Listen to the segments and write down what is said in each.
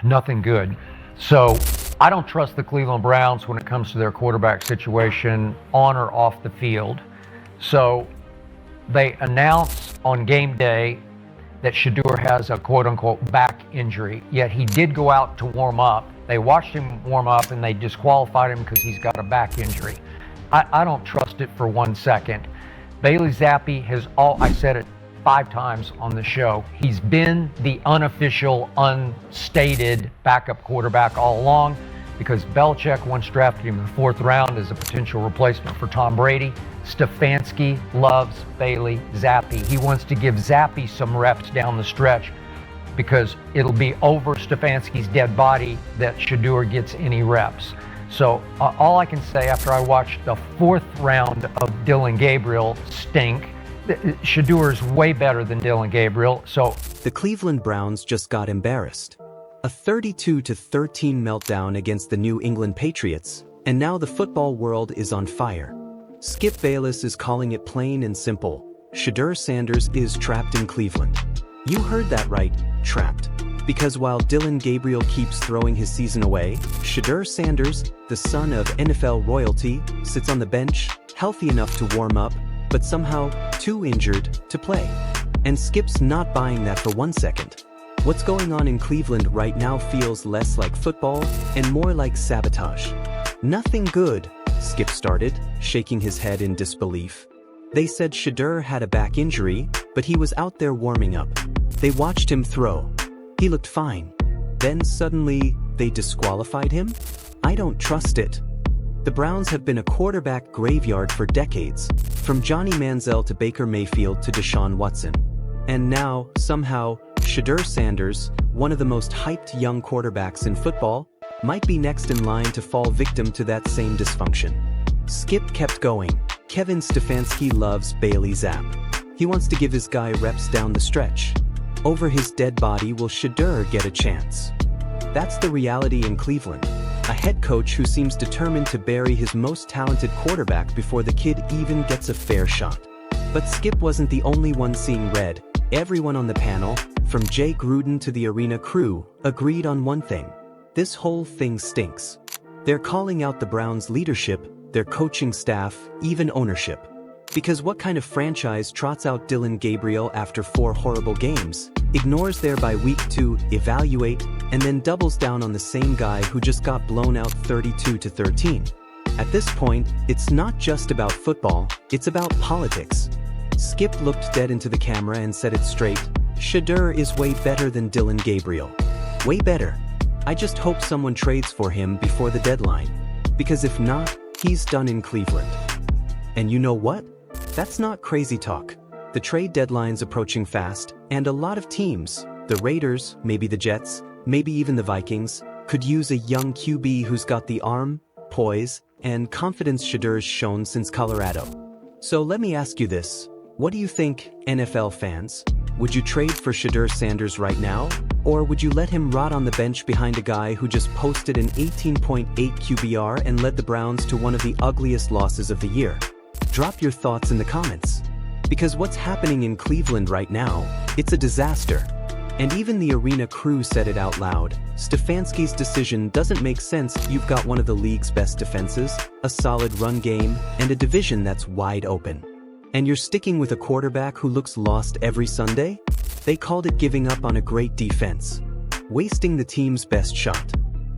Nothing good. So I don't trust the Cleveland Browns when it comes to their quarterback situation on or off the field. So they announce on game day that Shedeur has a quote-unquote back injury, yet he did go out to warm up. They watched him warm up and they disqualified him because he's got a back injury. I don't trust it for 1 second. Bailey Zappi has I said it 5 times on the show, he's been the unofficial, unstated backup quarterback all along because Belichick once drafted him in the 4th round as a potential replacement for Tom Brady. Stefanski loves Bailey Zappi. He wants to give Zappi some reps down the stretch because it'll be over Stefanski's dead body that Shedeur gets any reps. So all I can say after I watched the 4th round of Dillon Gabriel stink, Shedeur is way better than Dillon Gabriel. So the Cleveland Browns just got embarrassed. A 32-13 meltdown against the New England Patriots, and now the football world is on fire. Skip Bayless is calling it plain and simple. Shedeur Sanders is trapped in Cleveland. You heard that right, trapped. Because while Dillon Gabriel keeps throwing his season away, Shedeur Sanders, the son of NFL royalty, sits on the bench, healthy enough to warm up, but somehow too injured to play. And Skip's not buying that for 1 second. What's going on in Cleveland right now feels less like football and more like sabotage. Nothing good, Skip started, shaking his head in disbelief. They said Shedeur had a back injury, but he was out there warming up. They watched him throw. He looked fine. Then suddenly, they disqualified him? I don't trust it. The Browns have been a quarterback graveyard for decades, from Johnny Manziel to Baker Mayfield to Deshaun Watson. And now, somehow, Shedeur Sanders, one of the most hyped young quarterbacks in football, might be next in line to fall victim to that same dysfunction. Skip kept going. Kevin Stefanski loves Bailey Zapp. He wants to give his guy reps down the stretch. Over his dead body, will Shedeur get a chance? That's the reality in Cleveland. A head coach who seems determined to bury his most talented quarterback before the kid even gets a fair shot. But Skip wasn't the only one seeing red. Everyone on the panel, from Jay Gruden to the Arena crew, agreed on one thing. This whole thing stinks. They're calling out the Browns' leadership, their coaching staff, even ownership. Because what kind of franchise trots out Dillon Gabriel after 4 horrible games, ignores their bye week to evaluate, and then doubles down on the same guy who just got blown out 32-13? At this point, it's not just about football, it's about politics. Skip looked dead into the camera and said it straight. Shedeur is way better than Dillon Gabriel. Way better. I just hope someone trades for him before the deadline. Because if not, he's done in Cleveland. And you know what? That's not crazy talk. The trade deadline's approaching fast, and a lot of teams, the Raiders, maybe the Jets, maybe even the Vikings, could use a young QB who's got the arm, poise, and confidence Shedeur's shown since Colorado. So let me ask you this. What do you think, NFL fans? Would you trade for Shedeur Sanders right now? Or would you let him rot on the bench behind a guy who just posted an 18.8 QBR and led the Browns to one of the ugliest losses of the year? Drop your thoughts in the comments. Because what's happening in Cleveland right now, it's a disaster. And even the Arena crew said it out loud. Stefanski's decision doesn't make sense. You've got one of the league's best defenses, a solid run game, and a division that's wide open. And you're sticking with a quarterback who looks lost every Sunday? They called it giving up on a great defense. Wasting the team's best shot.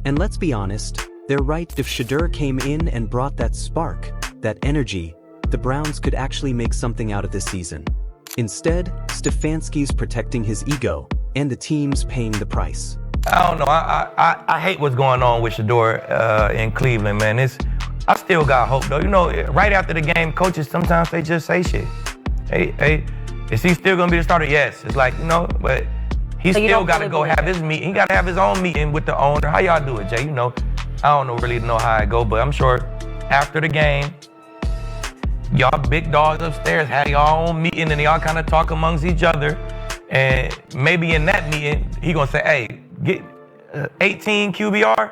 And let's be honest, they're right. If Shedeur came in and brought that spark, that energy, the Browns could actually make something out of this season. Instead, Stefanski's protecting his ego, and the team's paying the price. I don't know. I hate what's going on with Shedeur in Cleveland, man. I still got hope, though. You know, right after the game, coaches, sometimes they just say shit. Hey, is he still going to be the starter? Yes. It's like, you know, but he still got to go have his meeting. He got to have his own meeting with the owner. How y'all do it, Jay? You know, I don't really know how it go, but I'm sure after the game, y'all big dogs upstairs had y'all own meeting and y'all kind of talk amongst each other. And maybe in that meeting, he going to say, hey, get 18 QBR.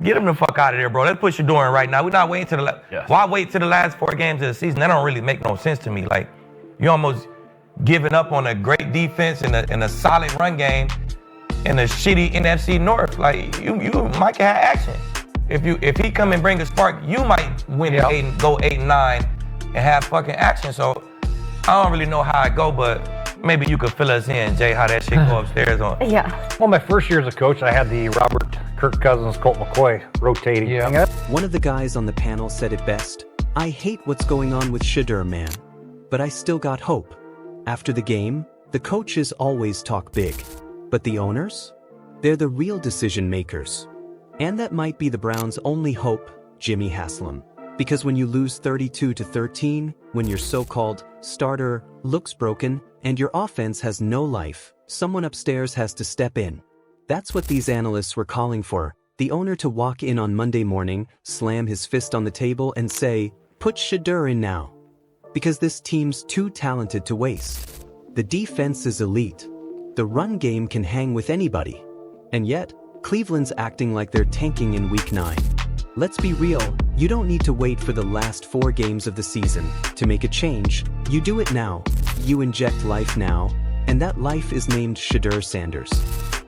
Get him the fuck out of there, bro. Let's put Shedeur in right now. We're not waiting to why wait to the last 4 games of the season? That don't really make no sense to me. Like, you almost giving up on a great defense and a solid run game in a shitty NFC North. Like you might have action. If he come and bring a spark, you might win Yep. go 8-9 and have fucking action. So I don't really know how it go, but maybe you could fill us in, Jay, how that shit go upstairs on. Yeah. Well, my first year as a coach, I had the Robert, Kirk Cousins, Colt McCoy rotating. Yeah. One of the guys on the panel said it best. I hate what's going on with Shedeur, man. But I still got hope. After the game, the coaches always talk big. But the owners? They're the real decision makers. And that might be the Browns' only hope, Jimmy Haslam. Because when you lose 32-13, when your so-called starter looks broken and your offense has no life, someone upstairs has to step in. That's what these analysts were calling for. The owner to walk in on Monday morning, slam his fist on the table and say, "Put Shedeur in now." Because this team's too talented to waste. The defense is elite. The run game can hang with anybody. And yet, Cleveland's acting like they're tanking in Week 9. Let's be real, you don't need to wait for the last 4 games of the season to make a change. You do it now. You inject life now, and that life is named Shedeur Sanders.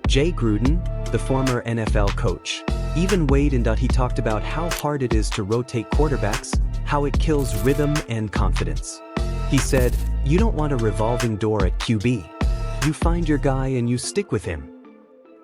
Jay Gruden, the former NFL coach, even weighed in. He talked about how hard it is to rotate quarterbacks, how it kills rhythm and confidence. He said, you don't want a revolving door at QB. You find your guy and you stick with him.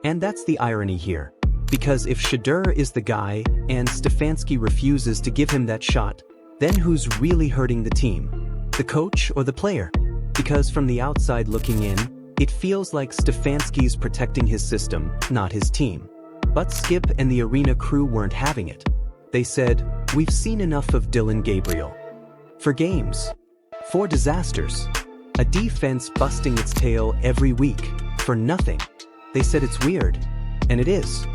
And that's the irony here. Because if Shedeur is the guy and Stefanski refuses to give him that shot, then who's really hurting the team? The coach or the player? Because from the outside looking in, it feels like Stefanski's protecting his system, not his team. But Skip and the Arena crew weren't having it. They said, we've seen enough of Dillon Gabriel. For games. For disasters. A defense busting its tail every week. For nothing. They said it's weird. And it is.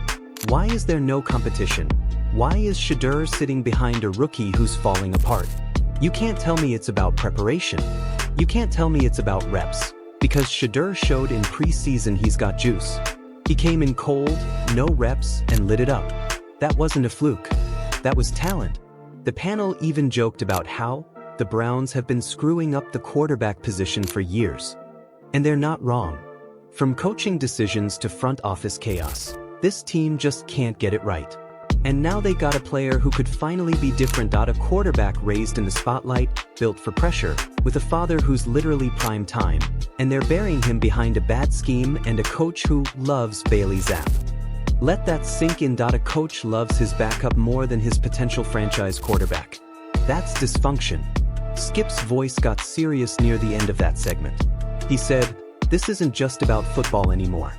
Why is there no competition? Why is Shedeur sitting behind a rookie who's falling apart? You can't tell me it's about preparation. You can't tell me it's about reps. Because Shedeur showed in preseason he's got juice. He came in cold, no reps, and lit it up. That wasn't a fluke. That was talent. The panel even joked about how the Browns have been screwing up the quarterback position for years. And they're not wrong. From coaching decisions to front office chaos, this team just can't get it right. And now they got a player who could finally be different. A quarterback raised in the spotlight, built for pressure, with a father who's literally prime time, and they're burying him behind a bad scheme and a coach who loves Bailey Zapp. Let that sink in. A coach loves his backup more than his potential franchise quarterback. That's dysfunction. Skip's voice got serious near the end of that segment. He said, this isn't just about football anymore.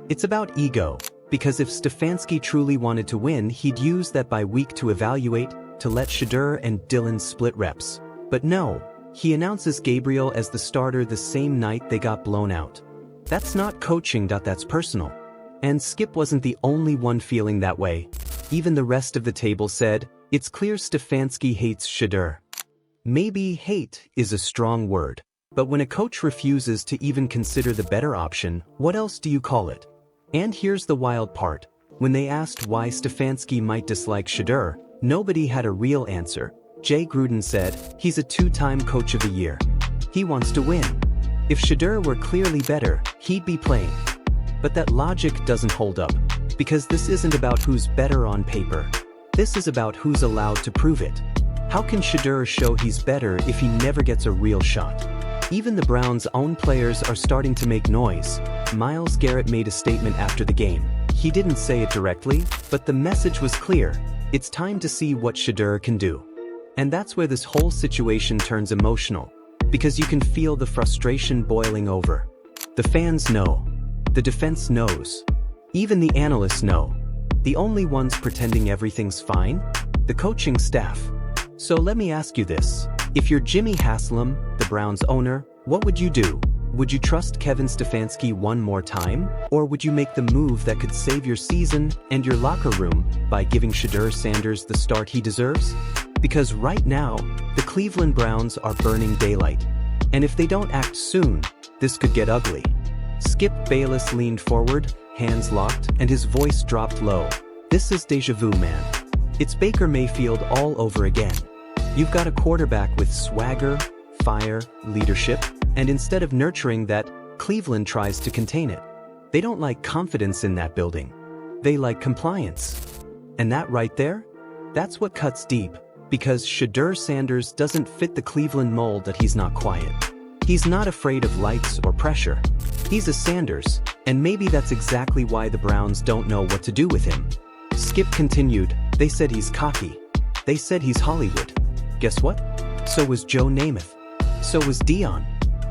It's about ego. Because if Stefanski truly wanted to win, he'd use that bye week to evaluate, to let Shedeur and Dillon split reps. But no, he announces Gabriel as the starter the same night they got blown out. That's not coaching. That's personal. And Skip wasn't the only one feeling that way. Even the rest of the table said, it's clear Stefanski hates Shedeur. Maybe hate is a strong word. But when a coach refuses to even consider the better option, what else do you call it? And here's the wild part. When they asked why Stefanski might dislike Shedeur, nobody had a real answer. Jay Gruden said, he's a 2-time coach of the year. He wants to win. If Shedeur were clearly better, he'd be playing. But that logic doesn't hold up. Because this isn't about who's better on paper. This is about who's allowed to prove it. How can Shedeur show he's better if he never gets a real shot? Even the Browns' own players are starting to make noise. Myles Garrett made a statement after the game. He didn't say it directly, but the message was clear. It's time to see what Shedeur can do. And that's where this whole situation turns emotional. Because you can feel the frustration boiling over. The fans know. The defense knows. Even the analysts know. The only ones pretending everything's fine? The coaching staff. So let me ask you this. If you're Jimmy Haslam, the Browns owner, what would you do? Would you trust Kevin Stefanski one more time? Or would you make the move that could save your season and your locker room by giving Shedeur Sanders the start he deserves? Because right now, the Cleveland Browns are burning daylight. And if they don't act soon, this could get ugly. Skip Bayless leaned forward, hands locked, and his voice dropped low. This is deja vu, man. It's Baker Mayfield all over again. You've got a quarterback with swagger, fire, leadership, and instead of nurturing that, Cleveland tries to contain it. They don't like confidence in that building. They like compliance. And that right there? That's what cuts deep, because Shedeur Sanders doesn't fit the Cleveland mold that he's not quiet. He's not afraid of lights or pressure. He's a Sanders, and maybe that's exactly why the Browns don't know what to do with him. Skip continued, they said he's cocky. They said he's Hollywood. Guess what? So was Joe Namath. So was Deion.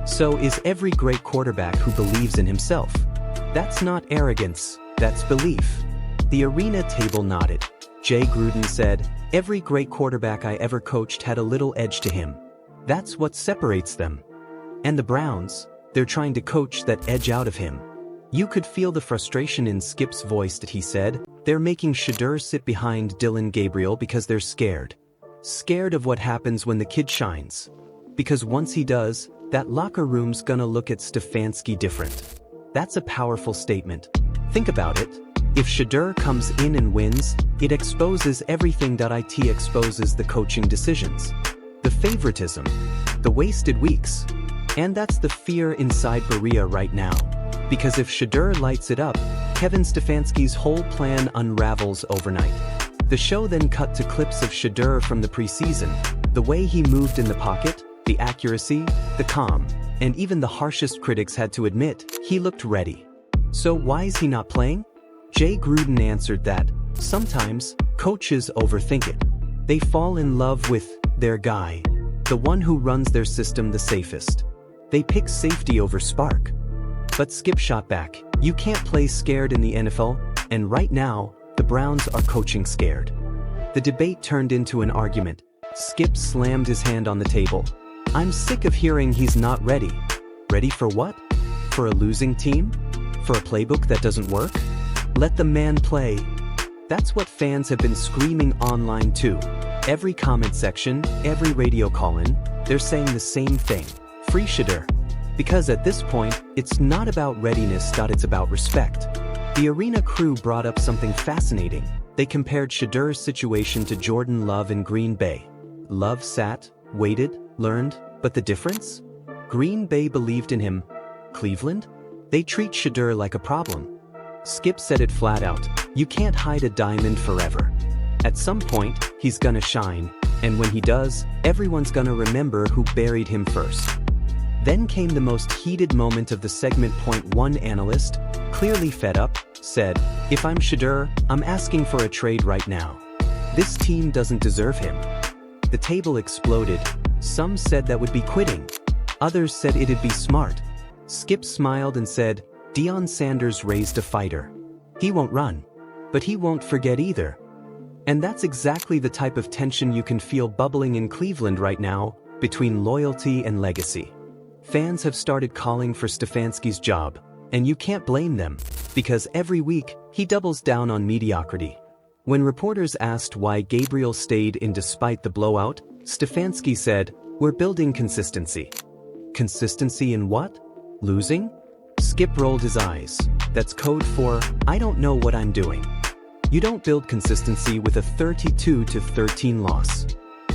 So is every great quarterback who believes in himself. That's not arrogance, that's belief. The arena table nodded. Jay Gruden said, every great quarterback I ever coached had a little edge to him. That's what separates them. And the Browns, they're trying to coach that edge out of him. You could feel the frustration in Skip's voice that he said, they're making Shedeur sit behind Dillon Gabriel because they're scared. Scared of what happens when the kid shines. Because once he does, that locker room's gonna look at Stefanski different. That's a powerful statement. Think about it. If Shedeur comes in and wins, it exposes everything that IT exposes the coaching decisions. The favoritism. The wasted weeks. And that's the fear inside Berea right now. Because if Shedeur lights it up, Kevin Stefanski's whole plan unravels overnight. The show then cut to clips of Shedeur from the preseason. The way he moved in the pocket, the accuracy, the calm, and even the harshest critics had to admit, he looked ready. So why is he not playing? Jay Gruden answered that, sometimes, coaches overthink it. They fall in love with their guy, the one who runs their system the safest. They pick safety over spark. But Skip shot back, you can't play scared in the NFL, and right now, the Browns are coaching scared. The debate turned into an argument. Skip slammed his hand on the table. I'm sick of hearing he's not ready. Ready for what? For a losing team? For a playbook that doesn't work? Let the man play. That's what fans have been screaming online too. Every comment section, every radio call-in, they're saying the same thing. Free Shedeur. Because at this point, it's not about readiness, it's about respect. The arena crew brought up something fascinating. They compared Shedeur's situation to Jordan Love in Green Bay. Love sat, waited, learned, but the difference? Green Bay believed in him. Cleveland? They treat Shedeur like a problem. Skip said it flat out, you can't hide a diamond forever. At some point, he's gonna shine, and when he does, everyone's gonna remember who buried him first. Then came the most heated moment of the segment. One analyst, clearly fed up, said, if I'm Shedeur, I'm asking for a trade right now. This team doesn't deserve him. The table exploded. Some said that would be quitting. Others said it'd be smart. Skip smiled and said, Deion Sanders raised a fighter. He won't run. But he won't forget either. And that's exactly the type of tension you can feel bubbling in Cleveland right now, between loyalty and legacy. Fans have started calling for Stefanski's job, and you can't blame them, because every week, he doubles down on mediocrity. When reporters asked why Gabriel stayed in despite the blowout, Stefanski said, we're building consistency. Consistency in what? Losing? Skip rolled his eyes. That's code for, I don't know what I'm doing. You don't build consistency with a 32-13 loss.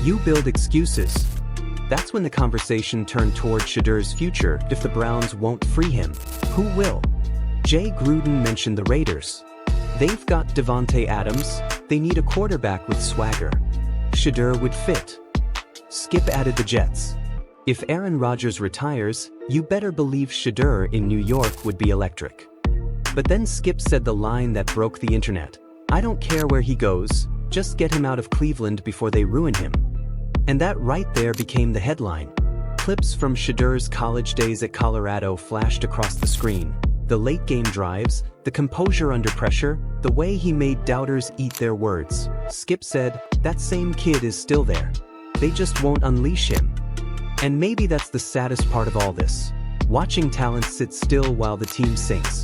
You build excuses. That's when the conversation turned toward Shedeur's future. If the Browns won't free him, who will? Jay Gruden mentioned the Raiders. They've got Davante Adams. They need a quarterback with swagger. Shedeur would fit. Skip added the Jets. If Aaron Rodgers retires, you better believe Shedeur in New York would be electric. But then Skip said the line that broke the internet. I don't care where he goes, just get him out of Cleveland before they ruin him. And that right there became the headline. Clips from Shedeur's college days at Colorado flashed across the screen. The late game drives, the composure under pressure, the way he made doubters eat their words. Skip said, that same kid is still there. They just won't unleash him. And maybe that's the saddest part of all this. Watching talent sit still while the team sinks.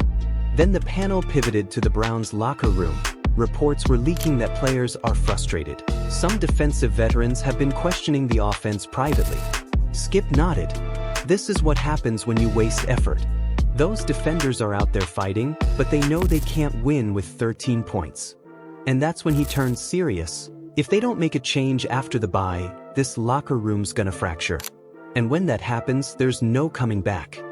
Then the panel pivoted to the Browns' locker room. Reports were leaking that players are frustrated. Some defensive veterans have been questioning the offense privately. Skip nodded. This is what happens when you waste effort. Those defenders are out there fighting, but they know they can't win with 13 points. And that's when he turns serious. If they don't make a change after the bye, this locker room's gonna fracture. And when that happens, there's no coming back.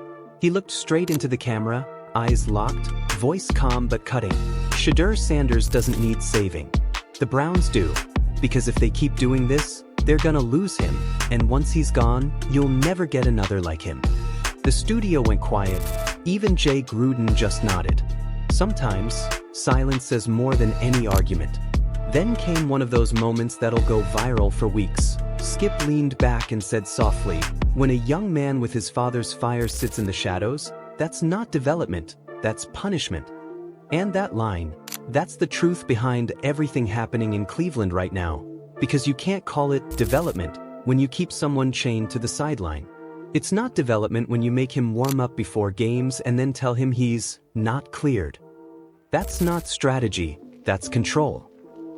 He looked straight into the camera, eyes locked, voice calm but cutting. Shedeur Sanders doesn't need saving. The Browns do. Because if they keep doing this, they're gonna lose him, and once he's gone, you'll never get another like him. The studio went quiet. Even Jay Gruden just nodded. Sometimes, silence says more than any argument. Then came one of those moments that'll go viral for weeks. Skip leaned back and said softly, "When a young man with his father's fire sits in the shadows, that's not development, that's punishment." And that line, that's the truth behind everything happening in Cleveland right now. Because you can't call it development when you keep someone chained to the sideline. It's not development when you make him warm up before games and then tell him he's not cleared. That's not strategy, that's control.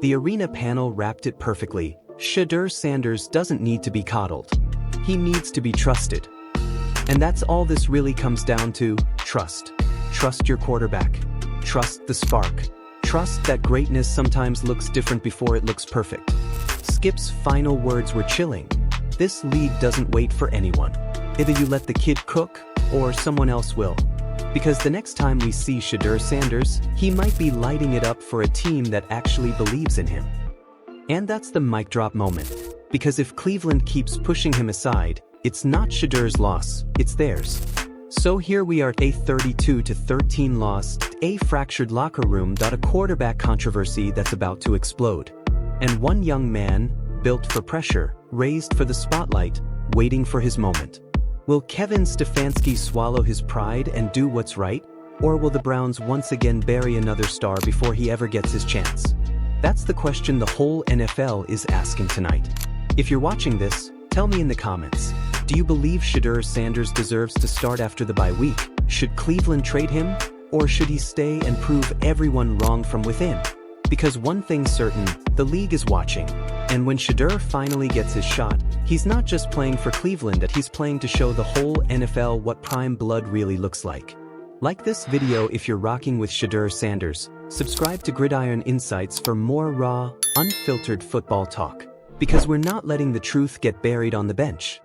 The Arena panel wrapped it perfectly. Shedeur Sanders doesn't need to be coddled. He needs to be trusted. And that's all this really comes down to: trust. Trust your quarterback. Trust the spark. Trust that greatness sometimes looks different before it looks perfect. Skip's final words were chilling. This league doesn't wait for anyone. Either you let the kid cook, or someone else will. Because the next time we see Shedeur Sanders, he might be lighting it up for a team that actually believes in him. And that's the mic drop moment. Because if Cleveland keeps pushing him aside, it's not Shedeur's loss, it's theirs. So here we are, a 32-13 loss, a fractured locker room, a quarterback controversy that's about to explode. And one young man, built for pressure, raised for the spotlight, waiting for his moment. Will Kevin Stefanski swallow his pride and do what's right? Or will the Browns once again bury another star before he ever gets his chance? That's the question the whole NFL is asking tonight. If you're watching this, tell me in the comments. Do you believe Shedeur Sanders deserves to start after the bye week? Should Cleveland trade him? Or should he stay and prove everyone wrong from within? Because one thing's certain, the league is watching. And when Shedeur finally gets his shot, he's not just playing for Cleveland, that he's playing to show the whole NFL what prime blood really looks like. Like this video if you're rocking with Shedeur Sanders. Subscribe to Gridiron Insights for more raw, unfiltered football talk. Because we're not letting the truth get buried on the bench.